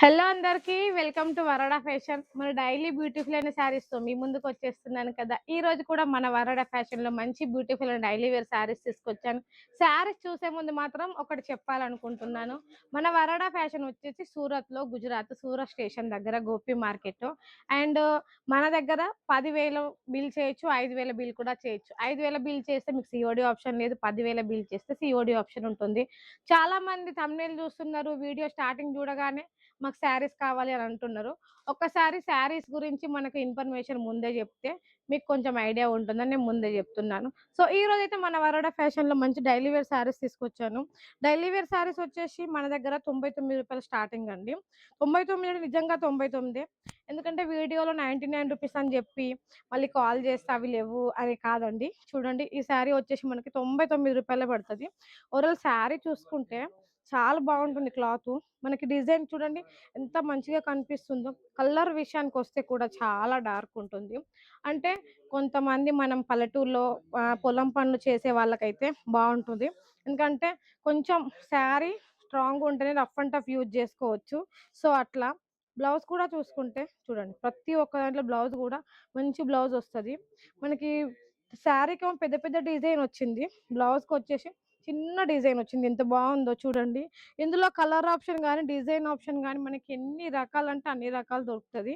Hello అందరికి welcome to వరడా fashion. మన daily beautiful అయిన శారీస్ తో మీ ముందుకు వచ్చేస్తున్నాను కదా. ఈ రోజు కూడా మన వరడా ఫ్యాషన్ లో మంచి beautiful and daily wear saris తీసుకొచ్చాను. శారీస్ చూసే ముందు మాత్రం ఒకటి చెప్పాలనుకుంటున్నాను. మన వరడా ఫ్యాషన్ వచ్చేసి సూరత్ లో, సూరత్ స్టేషన్ దగ్గర గోపి మార్కెట్. అండ్ మన దగ్గర 10,000 బిల్ చేయొచ్చు, 5,000 బిల్ కూడా చేయొచ్చు. 5,000 బిల్ చేస్తే మీకు సిఓడి ఆప్షన్ లేదు, 10,000 బిల్ చేస్తే సిఓడి ఆప్షన్ ఉంటుంది. చాలా మంది thumbnail చూస్తున్నారు, వీడియో స్టార్టింగ్ చూడగానే మాకు శారీస్ కావాలి అని అంటున్నారు. ఒక్కసారి శారీస్ గురించి మనకు ఇన్ఫర్మేషన్ ముందే చెప్తే మీకు కొంచెం ఐడియా ఉంటుందని నేను ముందే చెప్తున్నాను. సో ఈ రోజైతే మన వరోడా ఫ్యాషన్లో మంచి డైలీ వేర్ శారీస్ తీసుకొచ్చాను. డైలీ వేర్ శారీస్ వచ్చేసి మన దగ్గర రూ. 99 స్టార్టింగ్ అండి. 99 నిజంగా 99. ఎందుకంటే వీడియోలో 99 రూపీస్ అని చెప్పి మళ్ళీ కాల్ చేస్తే అవి లేవు అని కాదండి. చూడండి, ఈ శారీ వచ్చేసి మనకి రూ. 99 పడుతుంది. ఓవరాల్ శారీ చూసుకుంటే చాలా బాగుంటుంది. క్లాత్ మనకి డిజైన్ చూడండి ఎంత మంచిగా కనిపిస్తుందో. కలర్ విషయానికి వస్తే కూడా చాలా డార్క్ ఉంటుంది. అంటే కొంతమంది మనం పల్లెటూరులో పొలం పనులు చేసే వాళ్ళకైతే బాగుంటుంది. ఎందుకంటే కొంచెం శారీ స్ట్రాంగ్ ఉంటేనే రఫ్ అండ్ టఫ్ యూజ్ చేసుకోవచ్చు. సో అట్లా బ్లౌజ్ కూడా చూసుకుంటే చూడండి, ప్రతి ఒక్క దాంట్లో బ్లౌజ్ కూడా మంచి బ్లౌజ్ వస్తుంది మనకి. శారీకి పెద్ద పెద్ద డిజైన్ వచ్చింది, బ్లౌజ్కి వచ్చేసి చిన్న డిజైన్ వచ్చింది. ఎంత బాగుందో చూడండి. ఇందులో కలర్ ఆప్షన్ కానీ డిజైన్ ఆప్షన్ కానీ మనకి ఎన్ని రకాలంటే అన్ని రకాలు దొరుకుతుంది.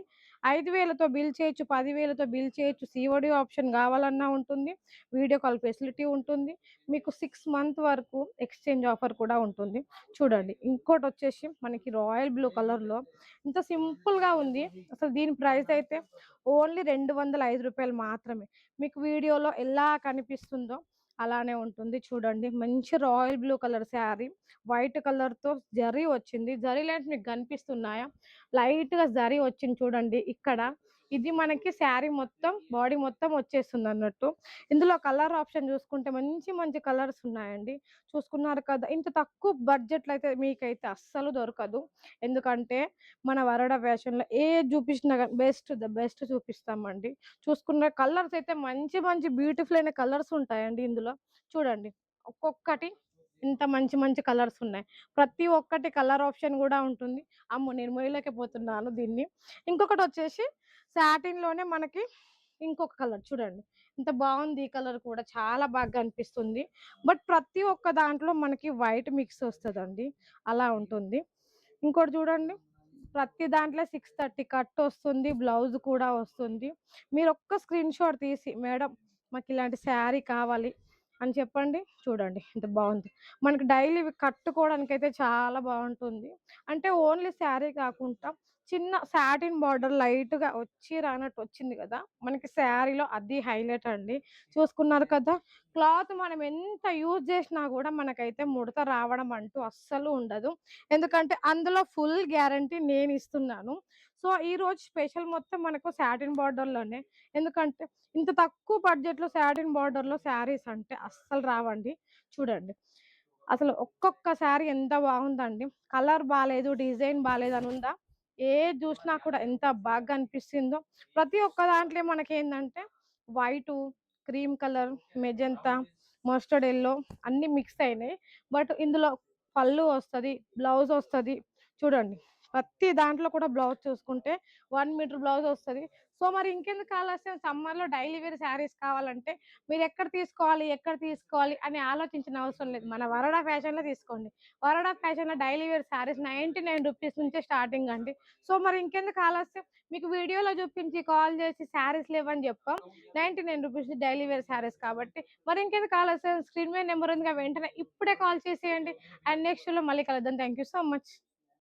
5,000తో బిల్ చేయొచ్చు, 10,000తో బిల్ చేయొచ్చు, సిఓడి ఆప్షన్ కావాలన్నా ఉంటుంది, వీడియో కాల్ ఫెసిలిటీ ఉంటుంది. మీకు 6 మంత్ వరకు ఎక్స్చేంజ్ ఆఫర్ కూడా ఉంటుంది. చూడండి, ఇంకోటి వచ్చేసి మనకి రాయల్ బ్లూ కలర్లో ఇంత సింపుల్గా ఉంది. అసలు దీని ప్రైస్ అయితే ఓన్లీ రూ. 205 మాత్రమే. మీకు వీడియోలో ఎలా కనిపిస్తుందో అలానే ఉంటుంది. చూడండి, మంచి royal blue colour sari, white కలర్తో జరీ వచ్చింది. జరీ లైన్స్ మీకు కనిపిస్తున్నాయా? లైట్గా జరీ వచ్చింది చూడండి ఇక్కడ. ఇది మనకి శారీ మొత్తం బాడీ మొత్తం వచ్చేస్తుంది అన్నట్టు. ఇందులో కలర్ ఆప్షన్ చూసుకుంటే మంచి మంచి కలర్స్ ఉన్నాయండి. చూసుకున్నారు కదా, ఇంత తక్కువ బడ్జెట్లో అయితే మీకైతే అస్సలు దొరకదు. ఎందుకంటే మన వరడా ఫ్యాషన్లో చూపించినా కానీ ద బెస్ట్ చూపిస్తామండి. చూసుకున్న కలర్స్ అయితే మంచి మంచి బ్యూటిఫుల్ అయిన కలర్స్ ఉంటాయండి ఇందులో. చూడండి, ఒక్కొక్కటి ఇంత మంచి మంచి కలర్స్ ఉన్నాయి. ప్రతి ఒక్కటి కలర్ ఆప్షన్ కూడా ఉంటుంది. అమ్మో, నేను మొయ్యలేకపోతున్నాను దీన్ని. ఇంకొకటి వచ్చేసి సాటిన్లోనే మనకి ఇంకొక కలర్ చూడండి, ఇంత బాగుంది. ఈ కలర్ కూడా చాలా బాగా కనిపిస్తుంది. బట్ ప్రతి ఒక్క దాంట్లో మనకి వైట్ మిక్స్ వస్తుందండి, అలా ఉంటుంది. ఇంకోటి చూడండి, ప్రతి దాంట్లో 630 కట్ వస్తుంది, బ్లౌజ్ కూడా వస్తుంది. మీరు ఒక్క స్క్రీన్ షాట్ తీసి మేడం మాకు ఇలాంటి శారీ కావాలి అని చెప్పండి. చూడండి ఎంత బాగుంది. మనకి డైలీ కట్టుకోవడానికి అయితే చాలా బాగుంటుంది. అంటే ఓన్లీ శారీ కాకుండా చిన్న సాటిన్ బార్డర్ లైట్గా వచ్చి రానట్టు వచ్చింది కదా మనకి శారీలో, అది హైలైట్ అండి. చూసుకున్నారు కదా, క్లాత్ మనం ఎంత యూజ్ చేసినా కూడా మనకైతే ముడత రావడం అంటూ అస్సలు ఉండదు. ఎందుకంటే అందులో ఫుల్ గ్యారంటీ నేను ఇస్తున్నాను. సో ఈ రోజు స్పెషల్ మొత్తం మనకు సాటిన్ బార్డర్లోనే. ఎందుకంటే ఇంత తక్కువ బడ్జెట్లో సాటిన్ బార్డర్లో శారీస్ అంటే అస్సలు రావండి. చూడండి, అసలు ఒక్కొక్క శారీ ఎంత బాగుందండి. కలర్ బాగాలేదు, డిజైన్ బాగాలేదు అని ఉందా? చూసినా కూడా ఎంత బాగా అనిపిస్తుందో. ప్రతి ఒక్క దాంట్లో మనకేందంటే white, cream colour, magenta, mustard yellow అన్ని మిక్స్ అయినాయి. బట్ ఇందులో పళ్ళు వస్తుంది, బ్లౌజ్ వస్తుంది. చూడండి, ప్రతి దాంట్లో కూడా బ్లౌజ్ చూసుకుంటే 1 మీటర్ బ్లౌజ్ వస్తుంది. సో మరి ఇంకెందుకు ఆలస్యం, సమ్మర్లో డైలీ వేర్ శారీస్ కావాలంటే మీరు ఎక్కడ తీసుకోవాలి అని ఆలోచించిన అవసరం లేదు, మన వరడా ఫ్యాషన్లో తీసుకోండి. వరడా ఫ్యాషన్లో డైలీ వేర్ శారీస్ 99 రూపీస్ నుంచే స్టార్టింగ్ అండి. సో మరి ఇంకెందుకు ఆలస్యం, మీకు వీడియోలో చూపించి కాల్ చేసి శారీస్ లేవని చెప్పాం. 99 రూపీస్ డైలీ వేర్ శారీస్ కాబట్టి మరి ఇంకెందుకు ఆలస్యం, స్క్రీన్ మీద నెంబర్ ఉందిగా, వెంటనే ఇప్పుడే కాల్ చేసేయండి. అండ్ నెక్స్ట్ లో మళ్ళీ కలుద్దాం. Thank you so much.